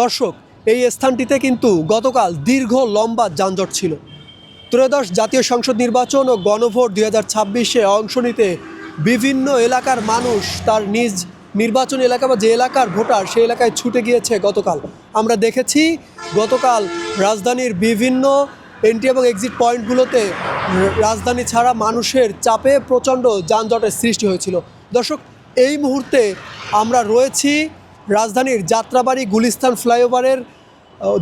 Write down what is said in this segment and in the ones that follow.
দর্শক, এই স্থানটিতে কিন্তু গতকাল দীর্ঘ লম্বা যানজট ছিল। ত্রয়োদশ জাতীয় সংসদ নির্বাচন ও গণভোট 2026-এ অংশ নিতে বিভিন্ন এলাকার মানুষ তার নিজ নির্বাচন এলাকা বা যে এলাকার ভোটার সেই এলাকায় ছুটে গিয়েছে গতকাল। আমরা দেখেছি গতকাল রাজধানীর বিভিন্ন এন্ট্রি এবং এক্সিট পয়েন্টগুলোতে রাজধানী ছাড়া মানুষের চাপে প্রচণ্ড যানজটের সৃষ্টি হয়েছিল। দর্শক, এই মুহূর্তে আমরা রয়েছি রাজধানীর যাত্রাবাড়ি গুলিস্তান ফ্লাইওভারের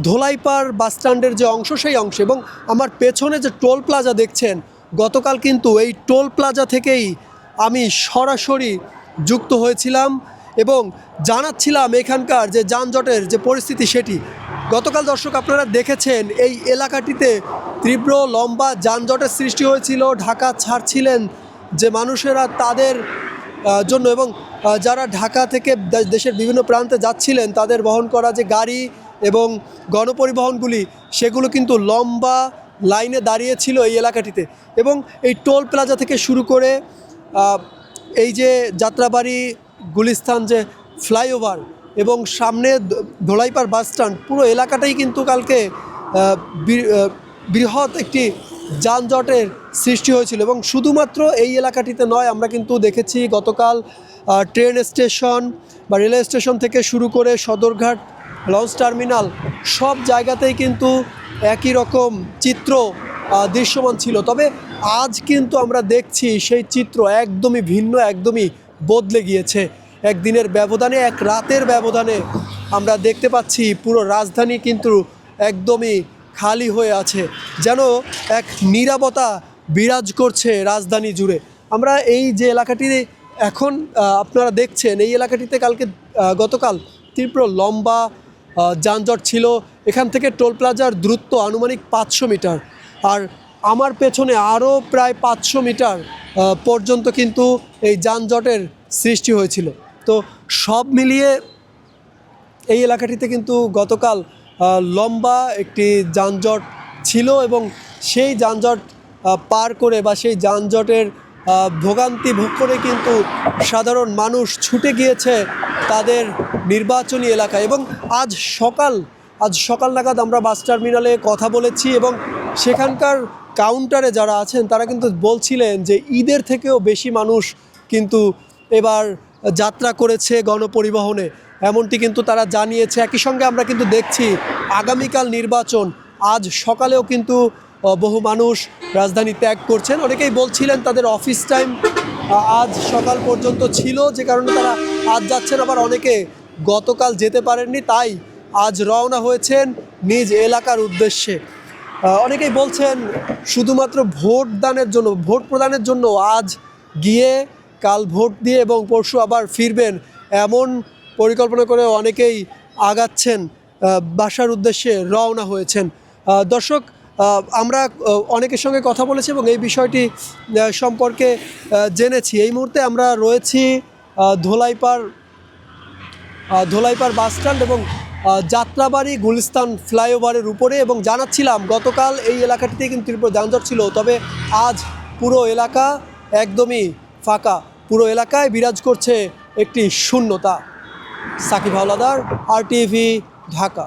ধোলাইপাড় বাসস্ট্যান্ডের যে অংশ সেই অংশে, এবং আমার পেছনে যে টোল প্লাজা দেখছেন, গতকাল কিন্তু এই টোল প্লাজা থেকেই আমি সরাসরি যুক্ত হয়েছিলাম এবং জানাচ্ছিলাম এখানকার যে যানজটের যে পরিস্থিতি সেটি। গতকাল দর্শক আপনারা দেখেছেন এই এলাকাটিতে তীব্র লম্বা যানজটের সৃষ্টি হয়েছিল। ঢাকা ছাড়ছিলেন যে মানুষেরা তাদের জন্য, এবং যারা ঢাকা থেকে দেশের বিভিন্ন প্রান্তে যাচ্ছিলেন তাদের বহন করা যে গাড়ি এবং গণপরিবহনগুলি সেগুলো কিন্তু লম্বা লাইনে দাঁড়িয়েছিল এই এলাকাটিতে। এবং এই টোল প্লাজা থেকে শুরু করে এই যে যাত্রাবাড়ি গুলিস্তান যে ফ্লাইওভার এবং সামনে ধোলাইপাড় বাসস্ট্যান্ড, পুরো এলাকাটাই কিন্তু কালকে বৃহৎ একটি যানজটের সৃষ্টি হয়েছিল। এবং শুধুমাত্র এই এলাকাটিতে নয়, আমরা কিন্তু দেখেছি গতকাল ট্রেন স্টেশন বা রেলওয়ে স্টেশন থেকে শুরু করে সদরঘাট লঞ্চ টার্মিনাল সব জায়গাতেই কিন্তু একই রকম চিত্র দৃশ্যমান ছিল। তবে আজ কিন্তু আমরা দেখছি সেই চিত্র একদমই ভিন্ন, একদমই বদলে গিয়েছে। একদিনের ব্যবধানে, এক রাতের ব্যবধানে আমরা দেখতে পাচ্ছি পুরো রাজধানী কিন্তু একদমই খালি হয়ে আছে, যেন এক নীরবতা বিরাজ করছে রাজধানী জুড়ে। আমরা এই যে এলাকাটি এখন আপনারা দেখছেন, এই এলাকাটিতে গতকাল তীব্র লম্বা যানজট ছিল। এখান থেকে টোল প্লাজার দূরত্ব আনুমানিক 500 মিটার, আর আমার পেছনে আরও প্রায় 500 মিটার পর্যন্ত কিন্তু এই যানজটের সৃষ্টি হয়েছিল। তো সব মিলিয়ে এই এলাকাটিতে কিন্তু গতকাল লম্বা একটি যানজট ছিল, এবং সেই যানজট পার করে বা সেই যানজটের ভোগান্তি ভোগ করে কিন্তু সাধারণ মানুষ ছুটে গিয়েছে তাদের নির্বাচনী এলাকায়। এবং আজ সকাল নাগাদ আমরা বাস টার্মিনালে কথা বলেছি, এবং সেখানকার কাউন্টারে যারা আছেন তারা কিন্তু বলছিলেন যে ঈদের থেকেও বেশি মানুষ কিন্তু এবার যাত্রা করেছে গণপরিবহনে, এমনটি কিন্তু তারা জানিয়েছে। একই সঙ্গে আমরা কিন্তু দেখছি আগামীকাল নির্বাচন, আজ সকালেও কিন্তু বহু মানুষ রাজধানী ত্যাগ করছেন। অনেকেই বলছিলেন তাদের অফিস টাইম আজ সকাল পর্যন্ত ছিল, যে কারণে তারা আজ যাচ্ছেন। আবার অনেকে গতকাল যেতে পারেননি, তাই আজ রওনা হয়েছেন নিজ এলাকার উদ্দেশ্যে। অনেকেই বলছেন শুধুমাত্র ভোট প্রদানের জন্য আজ গিয়ে কাল ভোট দিয়ে এবং পরশু আবার ফিরবেন, এমন পরিকল্পনা করে অনেকেই আগাচ্ছেন, বাসার উদ্দেশ্যে রওনা হয়েছেন। দর্শক, আমরা অনেকের সঙ্গে কথা বলেছি এবং এই বিষয়টি সম্পর্কে জেনেছি। এই মুহূর্তে আমরা রয়েছি ধোলাইপাড় বাসস্ট্যান্ড এবং যাত্রাবাড়ি গুলিস্তান ফ্লাইওভারের উপরে, এবং জানাচ্ছিলাম গতকাল এই এলাকাটিতে কিন্তু তীব্র যানজট ছিল, তবে আজ পুরো এলাকা একদমই ফাঁকা। পুরো এলাকায় বিরাজ করছে একটি শূন্যতা। সাকিব হাওলাদার, RTV, ঢাকা।